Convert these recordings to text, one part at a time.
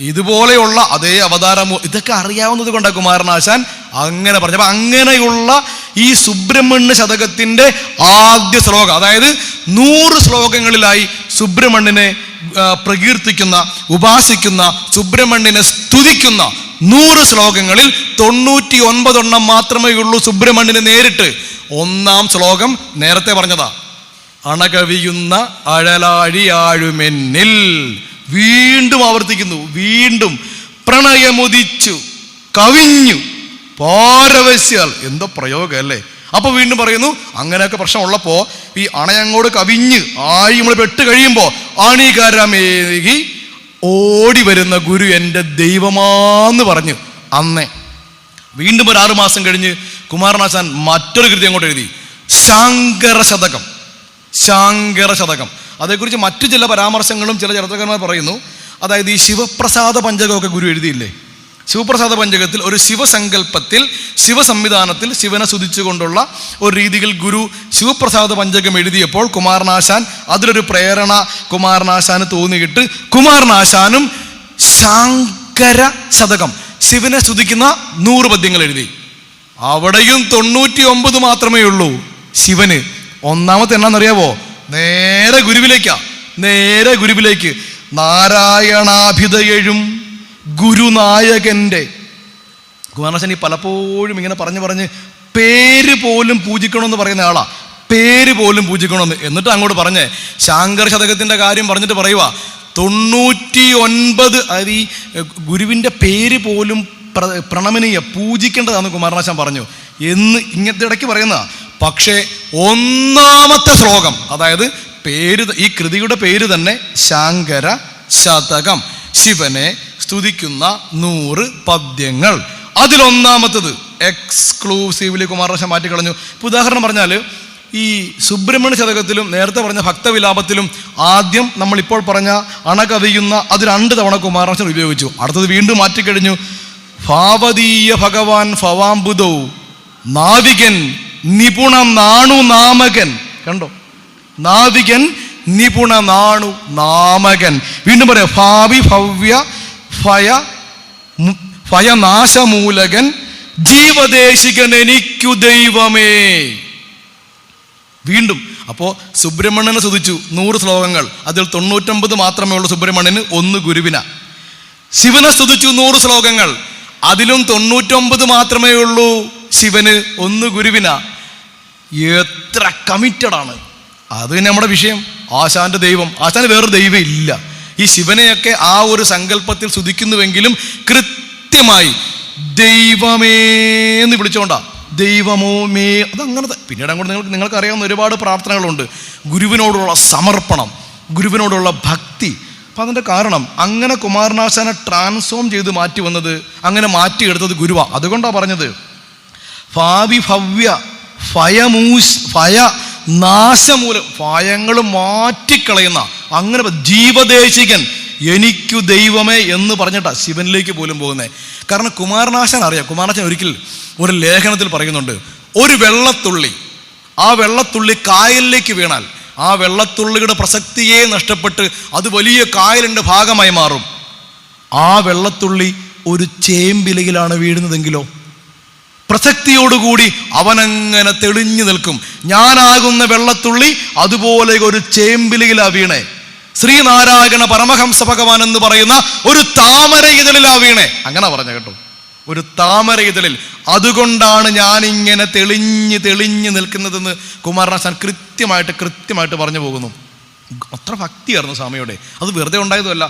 ഇതുപോലെയുള്ള അതേ അവതാരമോ ഇതൊക്കെ അറിയാവുന്നത് കൊണ്ടാണ് കുമാരനാശാൻ അങ്ങനെ പറഞ്ഞു. അപ്പൊ അങ്ങനെയുള്ള ഈ സുബ്രഹ്മണ്യ ശതകത്തിന്റെ ആദ്യ ശ്ലോകം, അതായത് 100 ശ്ലോകങ്ങളിലായി സുബ്രഹ്മണ്യനെ പ്രകീർത്തിക്കുന്ന, ഉപാസിക്കുന്ന, സുബ്രഹ്മണ്യനെ സ്തുതിക്കുന്ന 100 ശ്ലോകങ്ങളിൽ 99 മാത്രമേ ഉള്ളൂ സുബ്രഹ്മണ്യനെ നേരിട്ട്. 1-ാം ശ്ലോകം നേരത്തെ പറഞ്ഞതാ, അണകവിയുന്ന അഴലാഴിയാഴുമെന്നിൽ. വീണ്ടും ആവർത്തിക്കുന്നു, വീണ്ടും പ്രണയമുദിച്ചു കവിഞ്ഞു പാരവശ്യാൽ. എന്തോ പ്രയോഗം അല്ലേ. അപ്പൊ വീണ്ടും പറയുന്നു, അങ്ങനെയൊക്കെ പ്രശ്നമുള്ളപ്പോ ഈ അണയങ്ങോട് കവിഞ്ഞ് ആഴി നമ്മൾ പെട്ട് കഴിയുമ്പോ അണികരമേകി ഓടി വരുന്ന ഗുരു എൻ്റെ ദൈവമാന്ന് പറഞ്ഞു. അന്നേ വീണ്ടും ഒരു 6 മാസം കഴിഞ്ഞ് കുമാരനാശാൻ മറ്റൊരു കൃതി അങ്ങോട്ട് എഴുതി, ശാങ്കര ശതകം. ശാങ്കര ശതകം അതേക്കുറിച്ച് മറ്റു ചില പരാമർശങ്ങളും ചില ചരിത്രകാരന്മാർ പറയുന്നു. അതായത് ഈ ശിവപ്രസാദ പഞ്ചകമൊക്കെ ഗുരു എഴുതിയില്ലേ, ശിവപ്രസാദ പഞ്ചകത്തിൽ ഒരു ശിവസങ്കല്പത്തിൽ, ശിവസംവിധാനത്തിൽ ശിവനെ സ്തുതിച്ചുകൊണ്ടുള്ള ഒരു രീതിയിൽ ഗുരു ശിവപ്രസാദ പഞ്ചകം എഴുതിയപ്പോൾ കുമാരനാശാൻ അതിലൊരു പ്രേരണ കുമാരനാശാന് തോന്നിയിട്ട് കുമാരനാശാനും ശാങ്കര ശതകം, ശിവനെ സ്തുതിക്കുന്ന 100 പദ്യങ്ങൾ എഴുതി. അവിടെയും 99 മാത്രമേ ഉള്ളൂ ശിവന്. 1-ാമത്തെ എന്നാന്നറിയാവോ? നേരെ ഗുരുവിലേക്ക്. നാരായണാഭിതയഴും ഗുരുനായകന്റെ. കുമാരനാശാൻ ഈ പലപ്പോഴും ഇങ്ങനെ പറഞ്ഞ് പേര് പോലും പൂജിക്കണമെന്ന് പറയുന്ന ആളാ, പേര് പോലും പൂജിക്കണമെന്ന്. എന്നിട്ട് അങ്ങോട്ട് പറഞ്ഞേ ശാങ്കര ശതകത്തിന്റെ കാര്യം പറഞ്ഞിട്ട് പറയുക 99, അതായത് ഈ ഗുരുവിന്റെ പേര് പോലും പ്രണമനീയ പൂജിക്കേണ്ടതാണെന്ന് കുമാരനാശാൻ പറഞ്ഞു എന്ന് ഇങ്ങനത്തെ ഇടയ്ക്ക് പറയുന്ന. പക്ഷേ 1-ാമത്തെ ശ്ലോകം, അതായത് പേര്, ഈ കൃതിയുടെ പേര് തന്നെ ശാങ്കര ശതകം, ശിവനെ സ്തുതിക്കുന്ന 100 പദ്യങ്ങൾ. അതിൽ 1-ാമത്തത് എക്സ്ക്ലൂസീവ്ലി കുമാരനാശാൻ മാറ്റിക്കളഞ്ഞു. ഇപ്പൊ ഉദാഹരണം പറഞ്ഞാൽ ഈ സുബ്രഹ്മണ്യ ശതകത്തിലും നേരത്തെ പറഞ്ഞ ഭക്തവിലാപത്തിലും ആദ്യം നമ്മളിപ്പോൾ പറഞ്ഞ അണകവിയുന്ന അത് 2 തവണ കുമാരനാശാൻ ഉപയോഗിച്ചു. അടുത്തത് വീണ്ടും മാറ്റിക്കഴിഞ്ഞു. ഭാവതീയ ഭഗവാൻ ഭവാംബുദൗ നാവികൻ നിപുണ നാണു നാമകൻ. കണ്ടോ, നാവികൻ നിപുണ നാണു നാമകൻ. വീണ്ടും പറയാം, ഭാവി ഭവ്യ ഭയനാശമൂലകൻ ജീവദേശികൻ എനിക്കു ദൈവമേ. വീണ്ടും അപ്പോ സുബ്രഹ്മണ്യനെ സ്തുതിച്ചു 100 ശ്ലോകങ്ങൾ, അതിൽ 99 മാത്രമേ ഉള്ളൂ സുബ്രഹ്മണ്യന്, 1 ഗുരുവിന. ശിവനെ സ്തുതിച്ചു 100 ശ്ലോകങ്ങൾ, അതിലും 99 മാത്രമേ ഉള്ളൂ ശിവന്, 1 ഗുരുവിന. എത്ര കമ്മിറ്റഡ് ആണ് അത് നമ്മുടെ വിഷയം. ആശാന്റെ ദൈവം, ആശാന് വേറൊരു ദൈവം ഇല്ല. ഈ ശിവനെയൊക്കെ ആ ഒരു സങ്കല്പത്തിൽ സ്തുതിക്കുന്നുവെങ്കിലും കൃത്യമായി ദൈവമേ എന്ന് വിളിച്ചോണ്ടാ, ദൈവമോ മേ. അതങ്ങനത്തെ പിന്നീട് അങ്ങോട്ട് നിങ്ങൾക്ക് അറിയാവുന്ന ഒരുപാട് പ്രാർത്ഥനകളുണ്ട്. ഗുരുവിനോടുള്ള സമർപ്പണം, ഗുരുവിനോടുള്ള ഭക്തി. അപ്പം അതിൻ്റെ കാരണം അങ്ങനെ കുമാരനാശാനെ ട്രാൻസ്ഫോം ചെയ്ത് മാറ്റി വന്നത്, അങ്ങനെ മാറ്റിയെടുത്തത് ഗുരുവാ. അതുകൊണ്ടാണ് പറഞ്ഞത് ഭാവി ഭവ്യ നാശമൂലം, ഭയങ്ങൾ മാറ്റിക്കളയുന്ന, അങ്ങനെ ജീവദേശികൻ എനിക്കു ദൈവമേ എന്ന് പറഞ്ഞിട്ടാ ശിവനിലേക്ക് പോലും പോകുന്നത്. കാരണം കുമാരനാശാൻ അറിയാം. കുമാരനാശാൻ ഒരിക്കൽ ഒരു ലേഖനത്തിൽ പറയുന്നുണ്ട്, ഒരു വെള്ളത്തുള്ളി, ആ വെള്ളത്തുള്ളി കായലിലേക്ക് വീണാൽ ആ വെള്ളത്തുള്ളിയുടെ പ്രസക്തിയെ നഷ്ടപ്പെട്ട് അത് വലിയ കായലിൻ്റെ ഭാഗമായി മാറും. ആ വെള്ളത്തുള്ളി ഒരു ചേമ്പിലയിലാണ് വീഴുന്നതെങ്കിലോ പ്രസക്തിയോടുകൂടി അവനങ്ങനെ തെളിഞ്ഞു നിൽക്കും. ഞാനാകുന്ന വെള്ളത്തുള്ളി അതുപോലെ ഒരു ചേമ്പിലയിലാ വീണേ. ശ്രീനാരായണ പരമഹംസ ഭഗവാൻ എന്ന് പറയുന്ന ഒരു താമര ഇതളിലാ വീണേ. അങ്ങനെ പറഞ്ഞ കേട്ടോ, ഒരു താമര ഇതളിൽ. അതുകൊണ്ടാണ് ഞാനിങ്ങനെ തെളിഞ്ഞ് നിൽക്കുന്നതെന്ന് കുമാരനാശാൻ കൃത്യമായിട്ട് പറഞ്ഞു പോകുന്നു. അത്ര ഭക്തിയായിരുന്നു സ്വാമിയോടെ. അത് വെറുതെ ഉണ്ടായതുമല്ല.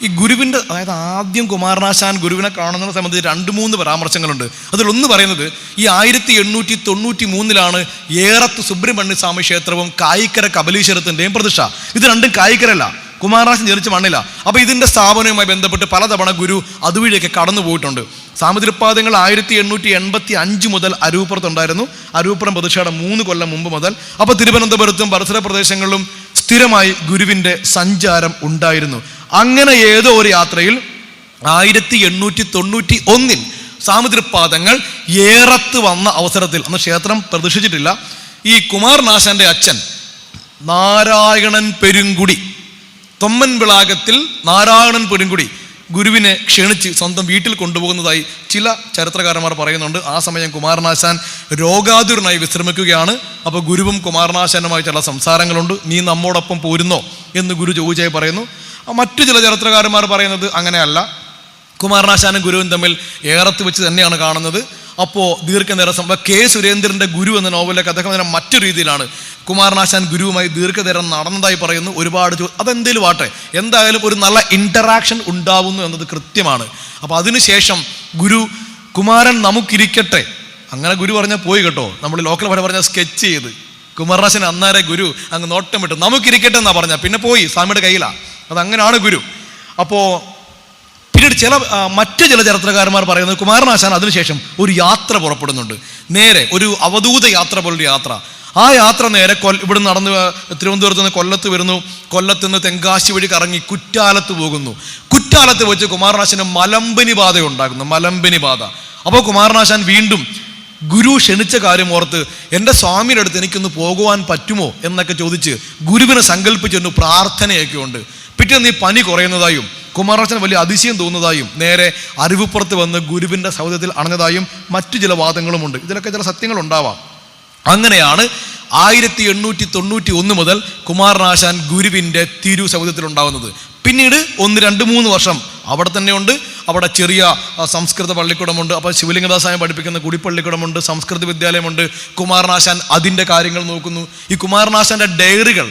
ഈ ഗുരുവിൻ്റെ, അതായത് ആദ്യം കുമാരനാശാൻ ഗുരുവിനെ കാണുന്നതിനെ സംബന്ധിച്ച് 2-3 പരാമർശങ്ങളുണ്ട്. അതിലൊന്ന് പറയുന്നത് ഈ 1893 ഏറത്ത് സുബ്രഹ്മണ്യ സ്വാമി ക്ഷേത്രവും കായിക്കര കബലീശ്വരത്തിൻ്റെയും പ്രതിഷ്ഠ. ഇത് രണ്ടും കായിക്കരല്ല, കുമാരനാശൻ ജനിച്ച മണ്ണില്ല. അപ്പോൾ ഇതിൻ്റെ സ്ഥാപനവുമായി ബന്ധപ്പെട്ട് പലതവണ ഗുരു അതുവഴിയൊക്കെ കടന്നു പോയിട്ടുണ്ട്. സാമതിരിപ്പാദങ്ങൾ 1885 മുതൽ അരൂപ്പുറത്തുണ്ടായിരുന്നു. അരൂപ്പുറം പ്രതിഷ്ഠയുടെ 3 കൊല്ലം മുമ്പ് മുതൽ. അപ്പോൾ തിരുവനന്തപുരത്തും പരിസര പ്രദേശങ്ങളിലും സ്ഥിരമായി ഗുരുവിൻ്റെ സഞ്ചാരം ഉണ്ടായിരുന്നു. അങ്ങനെ ഏതോ ഒരു യാത്രയിൽ 1891 സാമുദ്രപാദങ്ങൾ ഏറത്ത് വന്ന അവസരത്തിൽ, അന്ന് ക്ഷേത്രം പ്രതിഷ്ഠിച്ചിട്ടില്ല, ഈ കുമാരനാശാന്റെ അച്ഛൻ നാരായണൻ പെരുങ്കുടി, തൊമ്മൻ വിളാകത്തിൽ നാരായണൻ പെരുങ്കുടി ഗുരുവിനെ ക്ഷണിച്ച് സ്വന്തം വീട്ടിൽ കൊണ്ടുപോകുന്നതായി ചില ചരിത്രകാരന്മാർ പറയുന്നുണ്ട്. ആ സമയം കുമാരനാശാൻ രോഗാതുരനായി വിശ്രമിക്കുകയാണ്. അപ്പോൾ ഗുരുവും കുമാരനാശാനുമായി ചില സംസാരങ്ങളുണ്ട്. നീ നമ്മോടൊപ്പം പോരുന്നോ എന്ന് ഗുരു ചോദിച്ചായി പറയുന്നു. മറ്റു ചില ചരിത്രകാരന്മാർ പറയുന്നത് അങ്ങനെയല്ല, കുമാരനാശാനും ഗുരുവും തമ്മിൽ ഏറത്ത് വെച്ച് തന്നെയാണ് കാണുന്നത്. അപ്പോൾ ദീർഘനേരം കെ സുരേന്ദ്രൻ്റെ ഗുരു എന്ന നോവലിലൊക്കെ അദ്ദേഹം അതിനെ മറ്റു രീതിയിലാണ് കുമാരനാശാൻ ഗുരുവുമായി ദീർഘനേരം നടന്നതായി പറയുന്നു. ഒരുപാട് അതെന്തേലും ആട്ടെ, എന്തായാലും ഒരു നല്ല ഇൻറ്ററാക്ഷൻ ഉണ്ടാവുന്നു എന്നത് കൃത്യമാണ്. അപ്പോൾ അതിനുശേഷം ഗുരു കുമാരൻ നമുക്കിരിക്കട്ടെ, അങ്ങനെ ഗുരു പറഞ്ഞാൽ പോയി കേട്ടോ. നമ്മൾ ലോക്കൽ ഭാഷ പറഞ്ഞാൽ സ്കെച്ച് ചെയ്ത് കുമാരനാശൻ അന്നേരം ഗുരു അങ്ങ് നോട്ടം വിട്ടു, നമുക്കിരിക്കട്ടെ എന്നാ പറഞ്ഞാൽ പിന്നെ പോയി സ്വാമിയുടെ കയ്യിലാണ്. അതങ്ങനെയാണ് ഗുരു. അപ്പോൾ പിന്നീട് മറ്റു ചില ചരിത്രകാരന്മാർ പറയുന്നത് കുമാരനാശാൻ അതിനുശേഷം ഒരു യാത്ര പുറപ്പെടുന്നുണ്ട്. നേരെ ഒരു അവധൂത യാത്ര പോലൊരു യാത്ര. ആ യാത്ര നേരെ ഇവിടുന്ന് നടന്ന് തിരുവനന്തപുരത്ത് നിന്ന് കൊല്ലത്ത് വരുന്നു. കൊല്ലത്ത് നിന്ന് തെങ്കാശി വഴി കറങ്ങി കുറ്റാലത്ത് പോകുന്നു. കുറ്റാലത്ത് വെച്ച് കുമാരനാശാന് മലമ്പനി ബാധ ഉണ്ടാകുന്നു, മലമ്പനി ബാധ. അപ്പോൾ കുമാരനാശാൻ വീണ്ടും ഗുരു ക്ഷണിച്ച കാര്യം ഓർത്ത് എൻ്റെ സ്വാമിയുടെ അടുത്ത് എനിക്കൊന്ന് പോകുവാൻ പറ്റുമോ എന്നൊക്കെ ചോദിച്ച് ഗുരുവിനെ സങ്കല്പിച്ചൊന്ന് പ്രാർത്ഥനയൊക്കെ ഉണ്ട്. പിറ്റേന്ന് ഈ പനി കുറയുന്നതായും കുമാരനാശാൻ വലിയ അതിശയം തോന്നുന്നതായും നേരെ അരുവിപ്പുറത്ത് വന്ന് ഗുരുവിൻ്റെ സൗധത്തിൽ അണഞ്ഞതായും മറ്റു ചില വാദങ്ങളുമുണ്ട്. ഇതിലൊക്കെ ചില സത്യങ്ങളുണ്ടാവാം. അങ്ങനെയാണ് 1891 മുതൽ കുമാരനാശാൻ ഗുരുവിൻ്റെ തിരുസൗധത്തിലുണ്ടാകുന്നത്. പിന്നീട് 1-2-3 വർഷം അവിടെ തന്നെ ഉണ്ട്. അവിടെ ചെറിയ സംസ്കൃത പള്ളിക്കൂടമുണ്ട്. അപ്പോൾ ശിവലിംഗദാസായം പഠിപ്പിക്കുന്ന കുടിപ്പള്ളിക്കൂടമുണ്ട്, സംസ്കൃത വിദ്യാലയമുണ്ട്. കുമാരനാശാൻ അതിൻ്റെ കാര്യങ്ങൾ നോക്കുന്നു. ഈ കുമാരനാശാൻ്റെ ഡയറികൾ,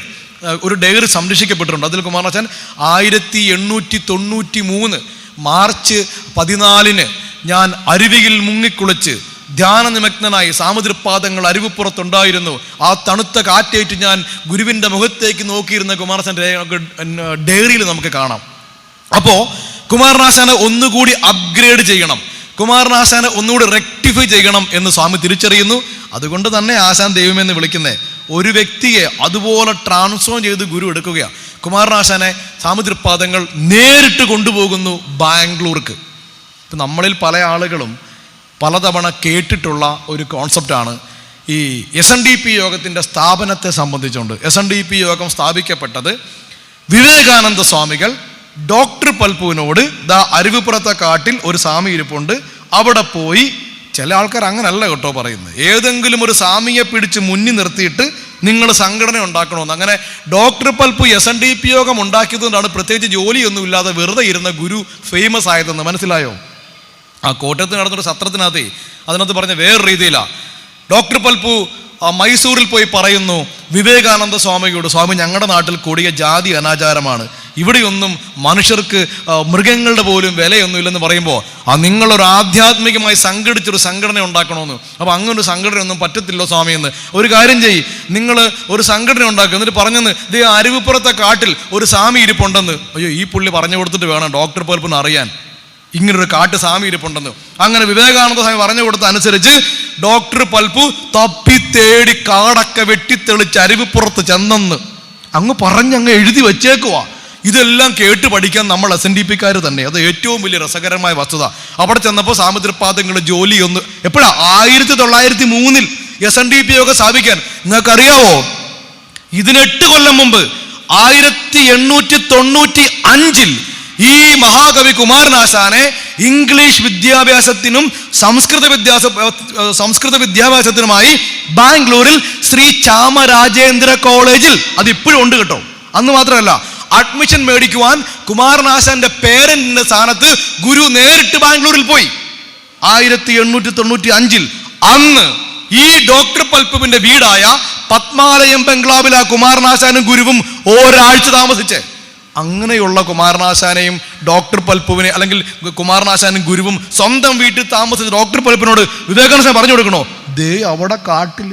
ഒരു ഡയറി സംരക്ഷിക്കപ്പെട്ടിട്ടുണ്ട്. അതിൽ കുമാരനാശാൻ 1893 മാർച്ച് 14 ഞാൻ അരുവിയിൽ മുങ്ങിക്കുളിച്ച് ധ്യാനനിമഗ്നനായി സാമുദ്രപാദങ്ങൾ അരുവിപ്പുറത്തുണ്ടായിരുന്നു. ആ തണുത്ത കാറ്റേറ്റ് ഞാൻ ഗുരുവിൻ്റെ മുഖത്തേക്ക് നോക്കിയിരുന്ന കുമാരനാശാൻ ഡയറിയിൽ നമുക്ക് കാണാം. അപ്പോൾ കുമാരനാശാനെ ഒന്നുകൂടി അപ്ഗ്രേഡ് ചെയ്യണം, കുമാരനാശാനെ ഒന്നുകൂടി റെക്ടിഫൈ ചെയ്യണം എന്ന് സ്വാമി തിരിച്ചറിയുന്നു. അതുകൊണ്ട് തന്നെ ആശാൻ ദൈവമെന്ന് വിളിക്കുന്നത് ഒരു വ്യക്തിയെ അതുപോലെ ട്രാൻസ്ഫോം ചെയ്ത് ഗുരു എടുക്കുകയാണ്. കുമാരനാശാനെ സാമുദ്രപാദങ്ങൾ നേരിട്ട് കൊണ്ടുപോകുന്നു ബാംഗ്ലൂർക്ക്. ഇപ്പം നമ്മളിൽ പല ആളുകളും പലതവണ കേട്ടിട്ടുള്ള ഒരു കോൺസെപ്റ്റാണ് ഈ SNDP യോഗത്തിൻ്റെ സ്ഥാപനത്തെ സംബന്ധിച്ചുകൊണ്ട്. SNDP യോഗം സ്ഥാപിക്കപ്പെട്ടത് വിവേകാനന്ദ സ്വാമികൾ ഡോക്ടർ പൽപുവിനോട് അരുവിപ്പുറത്തെ കാട്ടിൽ ഒരു സ്വാമി ഇരിപ്പുണ്ട്, അവിടെ പോയി, ചില ആൾക്കാർ അങ്ങനല്ല കേട്ടോ പറയുന്നത്, ഏതെങ്കിലും ഒരു സ്വാമിയെ പിടിച്ച് മുന്നിൽ നിർത്തിയിട്ട് നിങ്ങൾ സംഘടന ഉണ്ടാക്കണമെന്ന്. അങ്ങനെ ഡോക്ടർ പൽപു SNDP യോഗം ഉണ്ടാക്കിയതുകൊണ്ടാണ് പ്രത്യേകിച്ച് ജോലിയൊന്നും ഇല്ലാതെ വെറുതെ ഇരുന്ന ഗുരു ഫേമസ് ആയതെന്ന്. മനസ്സിലായോ? ആ കോട്ടയത്ത് നടന്നൊരു സത്രത്തിനകത്ത് അതിനകത്ത് പറഞ്ഞ വേറെ രീതിയിലാണ്. ഡോക്ടർ പൽപു മൈസൂരിൽ പോയി പറയുന്നു വിവേകാനന്ദ സ്വാമിയോട്, സ്വാമി ഞങ്ങളുടെ നാട്ടിൽ കൊടിയ ജാതി അനാചാരമാണ്, ഇവിടെയൊന്നും മനുഷ്യർക്ക് മൃഗങ്ങളുടെ പോലും വിലയൊന്നുമില്ലെന്ന് പറയുമ്പോൾ നിങ്ങളൊരു ആധ്യാത്മികമായി സംഘടിച്ചൊരു സംഘടന ഉണ്ടാക്കണമെന്ന്. അപ്പോൾ അങ്ങനൊരു സംഘടനയൊന്നും പറ്റത്തില്ലോ സ്വാമി എന്ന്. ഒരു കാര്യം ചെയ്യ്, നിങ്ങൾ ഒരു സംഘടന ഉണ്ടാക്കുക. എന്നിട്ട് പറഞ്ഞെന്ന് ഇതേ അരുവിപ്പുറത്തെ കാട്ടിൽ ഒരു സ്വാമി ഇരിപ്പുണ്ടെന്ന്. അയ്യോ, ഈ പുള്ളി പറഞ്ഞു കൊടുത്തിട്ട് വേണം ഡോക്ടർ പൽപ്പിന് അറിയാൻ ഇങ്ങനൊരു കാട്ട് സ്വാമി ഇരിപ്പുണ്ടെന്ന്. അങ്ങനെ വിവേകാനന്ദ സ്വാമി പറഞ്ഞു കൊടുത്ത അനുസരിച്ച് ഡോക്ടർ പൽപു തപ്പി തേടി കാടൊക്കെ വെട്ടിത്തെളിച്ച് അരുവിപ്പുറത്ത് ചെന്നെന്ന് അങ്ങ് പറഞ്ഞങ്ങ് എഴുതി വെച്ചേക്കുവാ. ഇതെല്ലാം കേട്ട് പഠിക്കാൻ നമ്മൾ SNDPക്കാർ തന്നെ. അത് ഏറ്റവും വലിയ രസകരമായ വസ്തുത. അവിടെ ചെന്നപ്പോൾ സാമുദ്രപാദങ്ങൾ ജോലിയൊന്ന് എപ്പോഴാ 1903 SNDP യോഗം സ്ഥാപിക്കാൻ നിങ്ങൾക്കറിയാവോ? ഇതിന് 8 കൊല്ലം മുമ്പ് 1895 ഈ മഹാകവി കുമാരനാശാനെ ഇംഗ്ലീഷ് വിദ്യാഭ്യാസത്തിനും സംസ്കൃത വിദ്യാഭ്യാസത്തിനുമായി ബാംഗ്ലൂരിൽ ശ്രീ ചാമരാജേന്ദ്ര കോളേജിൽ, അതിപ്പോഴും ഉണ്ട് കേട്ടോ, അന്ന് മാത്രമല്ല, അഡ്മിഷൻ മേടിക്കുവാൻ കുമാരനാശാന്റെ പേരന്റിന്റെ സ്ഥാനത്ത് ഗുരു നേരിട്ട് ബാംഗ്ലൂരിൽ പോയി 1895. അന്ന് ഈ ഡോക്ടർ പൽപുവിന്റെ വീടായ പത്മാലയം ബംഗ്ലാവിൽ ആ കുമാരനാശാനും ഗുരുവും ഒരാഴ്ച താമസിച്ച്. അങ്ങനെയുള്ള കുമാരനാശാനെയും ഡോക്ടർ പൽപുവിനെ, അല്ലെങ്കിൽ കുമാരനാശാനും ഗുരുവും സ്വന്തം വീട്ടിൽ താമസിച്ച് ഡോക്ടർ പൽപ്പിനോട് വിവേകാനന്ദൻ പറഞ്ഞു കൊടുക്കണോ, ദേ അവിടെ കാട്ടിൽ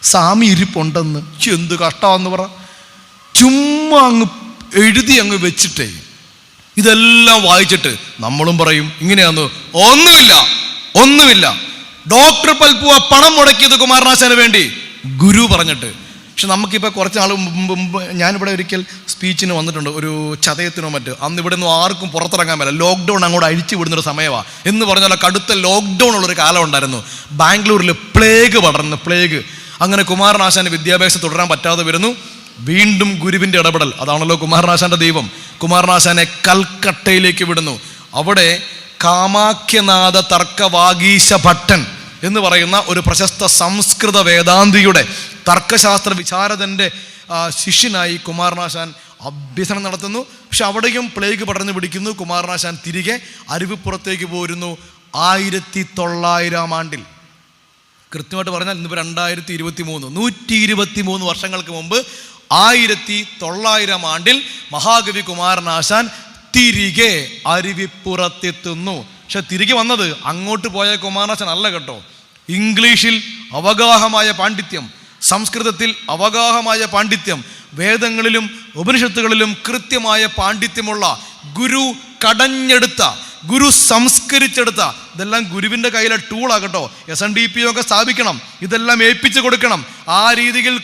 സ്വാമി ഇരിപ്പുണ്ടെന്ന്. എന്ത് കഷ്ടമാണെന്ന് പറ. ചുമ്മാ അങ്ങ് എഴുതി അങ്ങ് വെച്ചിട്ടേ ഇതെല്ലാം വായിച്ചിട്ട് നമ്മളും പറയും ഇങ്ങനെയാന്ന്. ഒന്നുമില്ല. ഡോക്ടർ പൽപു പണം മുടക്കിയത് കുമാരനാശാന് വേണ്ടി, ഗുരു പറഞ്ഞിട്ട്. പക്ഷെ നമുക്കിപ്പോൾ കുറച്ച് നാൾ മുമ്പ് ഞാനിവിടെ ഒരിക്കൽ സ്പീച്ചിന് വന്നിട്ടുണ്ട്, ഒരു ചതയത്തിനോ മറ്റോ. അന്ന് ഇവിടെ നിന്ന് ആർക്കും പുറത്തിറങ്ങാൻ പറ്റില്ല, ലോക്ക്ഡൗൺ അങ്ങോട്ട് അഴിച്ചു വിടുന്നൊരു സമയമാണ്. എന്ന് പറഞ്ഞാൽ കടുത്ത ലോക്ക്ഡൗൺ ഉള്ളൊരു കാലം ഉണ്ടായിരുന്നു. ബാംഗ്ലൂരിൽ പ്ലേഗ് പടർന്നു, പ്ലേഗ്. അങ്ങനെ കുമാരനാശാന് വിദ്യാഭ്യാസം തുടരാൻ പറ്റാതെ വരുന്നു. വീണ്ടും ഗുരുവിൻ്റെ ഇടപെടൽ, അതാണല്ലോ കുമാരനാശാന്റെ ദൈവം. കുമാരനാശാനെ കൽക്കട്ടയിലേക്ക് വിടുന്നു. അവിടെ കാമാഖ്യനാഥ തർക്കവാഗീശ ഭട്ടൻ എന്ന് പറയുന്ന ഒരു പ്രശസ്ത സംസ്കൃത വേദാന്തിയുടെ തർക്കശാസ്ത്ര വിശാരദൻ്റെ ശിഷ്യനായി കുമാരനാശാൻ അഭ്യസനം നടത്തുന്നു. പക്ഷെ അവിടെയും പ്ലേഗ് പടർന്നു പിടിക്കുന്നു. കുമാരനാശാൻ തിരികെ അരുവിപ്പുറത്തേക്ക് പോരുന്നു 1900 ആണ്ടിൽ. കൃത്യമായിട്ട് പറഞ്ഞാൽ ഇന്നിപ്പോൾ 2023, 123 വർഷങ്ങൾക്ക് മുമ്പ് 1900 ആണ്ടിൽ മഹാകവി കുമാരനാശാൻ തിരികെ അരുവിപ്പുറത്തെത്തുന്നു. പക്ഷെ തിരികെ വന്നത് അങ്ങോട്ട് പോയ കുമാരനാശാൻ അല്ല കേട്ടോ. ഇംഗ്ലീഷിൽ അവഗാഹമായ പാണ്ഡിത്യം, സംസ്കൃതത്തിൽ അവഗാഹമായ പാണ്ഡിത്യം, വേദങ്ങളിലും ഉപനിഷത്തുകളിലും കൃത്യമായ പാണ്ഡിത്യമുള്ള ഗുരു കടഞ്ഞെടുത്ത, ഗുരു സംസ്കരിച്ചെടുത്ത, ഇതെല്ലാം ഗുരുവിൻ്റെ കയ്യിലെ ടൂളാകട്ടോ. SNDP ഒക്കെ സ്ഥാപിക്കണം, ഇതെല്ലാം ഏൽപ്പിച്ചു കൊടുക്കണം. ആ രീതിയിൽ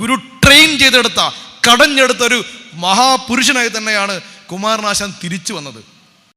ഗുരു ട്രെയിൻ ചെയ്തെടുത്ത, കടഞ്ഞെടുത്ത ഒരു മഹാപുരുഷനായി തന്നെയാണ് കുമാരനാശാൻ തിരിച്ചു വന്നത്.